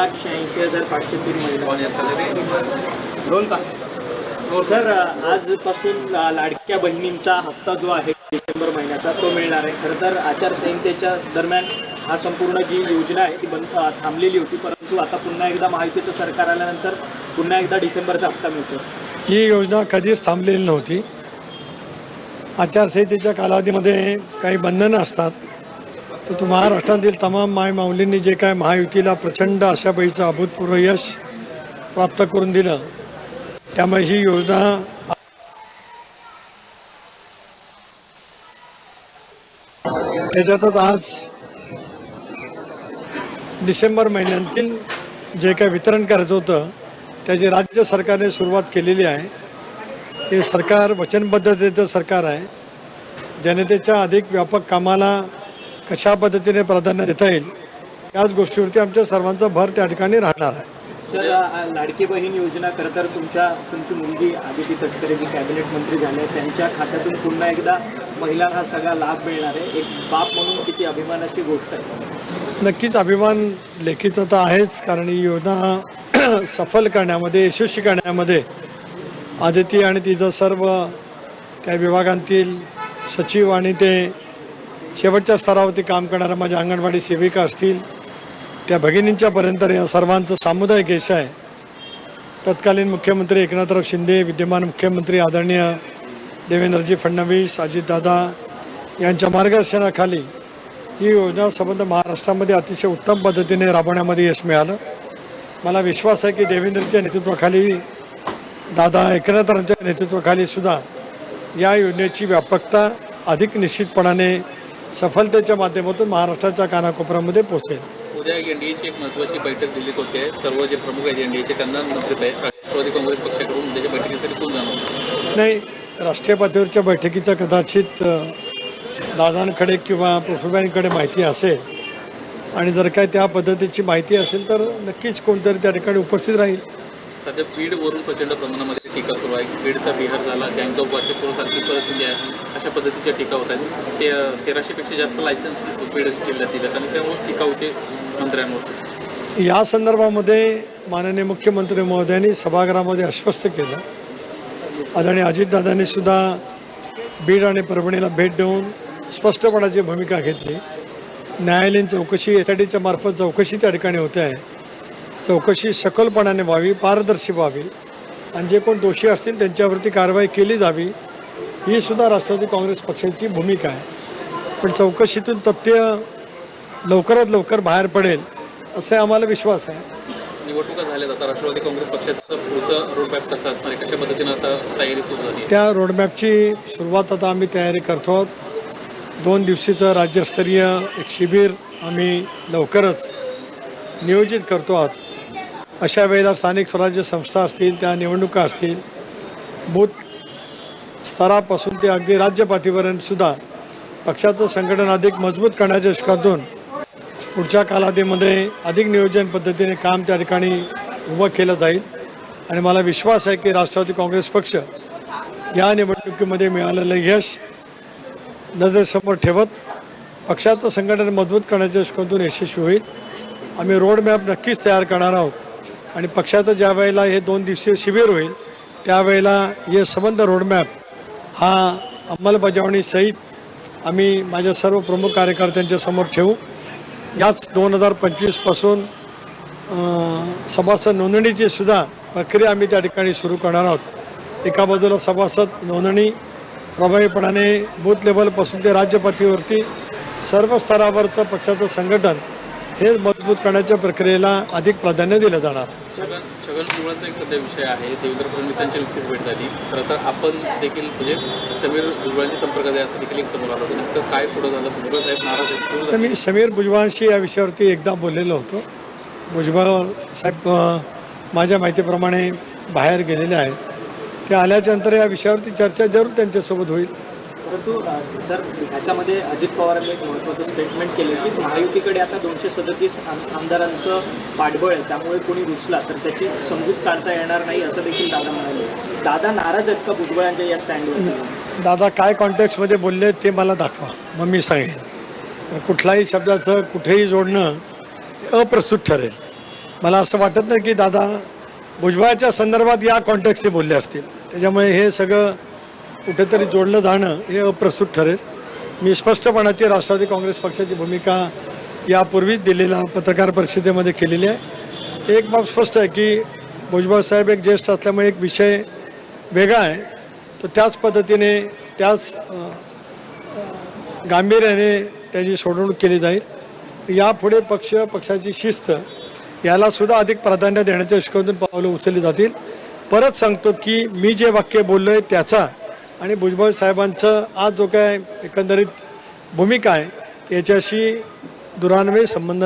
2,86,503 महिला हो सर, आजपासून लाडक्या बहिणींचा हप्ता जो आहे डिसेंबर महिन्याचा तो मिळणार आहे। खरं तर आचारसंहितेच्या दरम्यान हा संपूर्ण जी योजना आहे ती थांबलेली होती, परंतु आता पुन्हा एकदा महायुतीचं सरकार आल्यानंतर पुन्हा एकदा डिसेंबरचा हप्ता मिळतो। ही योजना कधीच थांबलेली नव्हती। आचारसंहितेच्या कालावधीमध्ये काही बंधनं असतात, तर महाराष्ट्रातील तमाम मायमाऊलींनी जे काय महायुतीला प्रचंड आशाबाईचं अभूतपूर्व यश प्राप्त करून दिलं, त्यामुळे ही योजना त्याच्यातच आज डिसेंबर महिन्यातील जे काय वितरण करायचं होतं त्याची राज्य सरकारने सुरुवात केलेली आहे। हे सरकार वचनबद्धतेचं सरकार आहे। जनतेच्या अधिक व्यापक कामाला कशा पद्धतीने प्राधान्य देता येईल याच गोष्टीवरती आमच्या सर्वांचा भर त्या ठिकाणी राहणार आहे। सर, लाडकी बहीण योजना खरं तर तुमची मुलगी आदिती तटकरे जी कॅबिनेट मंत्री झाले त्यांच्या खात्यातून पुन्हा एकदा महिलांना हा सगळा लाभ मिळणार आहे। एक बाप म्हणून किती अभिमानाची गोष्ट आहे। नक्कीच अभिमान लेखीचा तर आहेच, कारण ही योजना सफल करण्यामध्ये, यशस्वी करण्यामध्ये आदिती आणि तिचं सर्व त्या विभागांतील सचिव आणि ते शेवटच्या स्तरावरती काम करणाऱ्या माझ्या अंगणवाडी सेविका असतील, त्या भगिनींच्यापर्यंत या सर्वांचं सामुदायिक यश आहे। तत्कालीन मुख्यमंत्री एकनाथराव शिंदे, विद्यमान मुख्यमंत्री आदरणीय देवेंद्रजी फडणवीस, अजितदादा यांच्या मार्गदर्शनाखाली ही योजना संबंध महाराष्ट्रामध्ये अतिशय उत्तम पद्धतीने राबवण्यामध्ये यश मिळालं। मला विश्वास आहे की देवेंद्रच्या नेतृत्वाखाली, दादा एकनाथरावांच्या नेतृत्वाखाली सुद्धा या योजनेची व्यापकता अधिक निश्चितपणाने सफलतेच्या माध्यमातून महाराष्ट्राच्या कानाकोपऱ्यामध्ये पोहोचेल। उद्या एनडीएची एक महत्त्वाची बैठक दिल्लीत होते। सर्व जे प्रमुख आहेत एनडीएचे त्यांना निमंत्रित आहे। राष्ट्रवादी काँग्रेस पक्षाकडून उद्याच्या बैठकीसाठी कोण जाणार? नाही, राष्ट्रीय पातळीवरच्या बैठकीचा कदाचित दादांकडे किंवा पृथ्वीबाईंकडे माहिती असेल, आणि जर काय त्या पद्धतीची माहिती असेल तर नक्कीच कोणतरी त्या ठिकाणी उपस्थित राहील। सध्या बीडवरून प्रचंड प्रमाणामध्ये टीका सुरू आहे। बीडचा बिहार झाला, गँगचा वासेपूरसारखी परिस्थिती आहे, अशा पद्धतीच्या टीका होत आहेत। ते 1300पेक्षा जास्त लायसन्स बीड जिल्ह्यात दिल्यात आणि त्यामुळे टीका होते मंत्र्यांवर। या संदर्भामध्ये माननीय मुख्यमंत्री महोदयांनी सभागृहामध्ये आश्वस्त केलं। आदरणीय अजितदादांनी सुद्धा बीड आणि परभणीला भेट देऊन स्पष्टपणाची भूमिका घेतली। न्यायालयीन चौकशी एसआयटीच्या मार्फत चौकशी त्या ठिकाणी होते आहे। चौकशी सखोलपणाने व्हावी, पारदर्शी व्हावी, आणि जे कोण दोषी असतील त्यांच्यावरती कारवाई केली जावी, ही सुद्धा राष्ट्रवादी काँग्रेस पक्षाची भूमिका आहे। पण चौकशीतून तथ्य लवकरात लवकर बाहेर पडेल असे आम्हाला विश्वास आहे। निवडणुका झाल्यात, आता राष्ट्रवादी काँग्रेस पक्षाचं पुढचं रोडमॅप कसं असणार आहे, कशा पद्धतीनं आता तयारी सुरू झाली? त्या रोडमॅपची सुरुवात आता आम्ही तयारी करतो आहोत। 2 दिवसीचं राज्यस्तरीय एक शिबिर आम्ही लवकरच नियोजित करतो आहोत। अशा वेळेला स्थानिक स्वराज्य संस्था असतील, त्या निवडणुका असतील, बूथ स्तरापासून ते अगदी राज्य पातळीपर्यंत सुद्धा पक्षाचं संघटन अधिक मजबूत करण्याच्या दृष्टीतून पुढच्या कालावधीमध्ये अधिक नियोजन पद्धतीने काम त्या ठिकाणी उभं केलं जाईल। आणि मला विश्वास आहे की राष्ट्रवादी काँग्रेस पक्ष या निवडणुकीमध्ये मिळालेलं यश नजरेसमोर ठेवत पक्षाचं संघटन मजबूत करण्याच्या दृष्टीतून यशस्वी होईल। आम्ही रोडमॅप नक्कीच तयार करणार आहोत, आणि पक्षाचं ज्या वेळेला हे 2 दिवसीय शिबिर होईल त्यावेळेला हे संबंध रोडमॅप हा अंमलबजावणीसहित आम्ही माझ्या सर्व प्रमुख कार्यकर्त्यांच्या समोर ठेवू। याच 2025पासून सभासद नोंदणीची सुद्धा प्रक्रिया आम्ही त्या ठिकाणी सुरू करणार आहोत। एका बाजूला सभासद नोंदणी प्रभावीपणाने बूथ लेवलपासून ते राज्य पातळीवरती सर्व स्तरावरचं पक्षाचं संघटन हे मजबूत करण्याच्या प्रक्रियेला अधिक प्राधान्य दिलं जाणार। छगन भुजबळांचा एक सध्या विषय आहे, देवेंद्र फडणवीसांची नुकतीच भेट झाली। खरं तर आपण देखील म्हणजे समीर भुजबळांच्या संपर्कात आहे असं देखील एक समोर आलं होतं। नेमकं काय पुढं झालं? भुजबळ साहेब नाराज आहेत? मी समीर भुजबळांशी या विषयावरती एकदा बोललेलो होतो। भुजबळ साहेब माझ्या माहितीप्रमाणे बाहेर गेलेले आहेत, ते आल्याच्यानंतर या विषयावरती चर्चा जरूर त्यांच्यासोबत होईल। परंतु सर, ह्याच्यामध्ये अजित पवारांनी एक महत्त्वाचं स्टेटमेंट केलं की महायुतीकडे आता 237 आमदारांचं पाठबळ आहे, त्यामुळे कोणी रुसला तर त्याची समजूत काढता येणार नाही असं देखील दादा म्हणाले। दादा नाराज आहेत का भुजबळांच्या या स्टँडवर? दादा काय कॉन्टेक्स्टमध्ये बोलले ते मला दाखवा, मग मी सांगेन। कुठल्याही शब्दाचं कुठेही जोडणं अप्रस्तुत ठरेल। मला असं वाटत नाही की दादा भुजबळाच्या संदर्भात या कॉन्टेक्स्टने बोलले असतील. त्याच्यामुळे हे सगळं कुठेतरी जोडलं जाणं हे अप्रस्तुत ठरेल. मी स्पष्टपणाची राष्ट्रवादी काँग्रेस पक्षाची भूमिका यापूर्वीच दिलेल्या पत्रकार परिषदेमध्ये केलेली आहे. एक बाब स्पष्ट आहे की भुजबळ साहेब एक ज्येष्ठ असल्यामुळे एक विषय वेगळा आहे, तो त्याच पद्धतीने त्याच गांभीर्याने त्याची सोडवणूक केली जाईल. यापुढे पक्षाची शिस्त यालासुद्धा अधिक प्राधान्य देण्याच्या दृष्टिकोनातून पावलं उचलली जातील. परत सांगतो की मी जे वाक्य बोललो आहे त्याचा आणि भुजबळ साहेबांचं आज जो काय एकंदरीत भूमिका आहे याच्याशी दुरान्वयी संबंध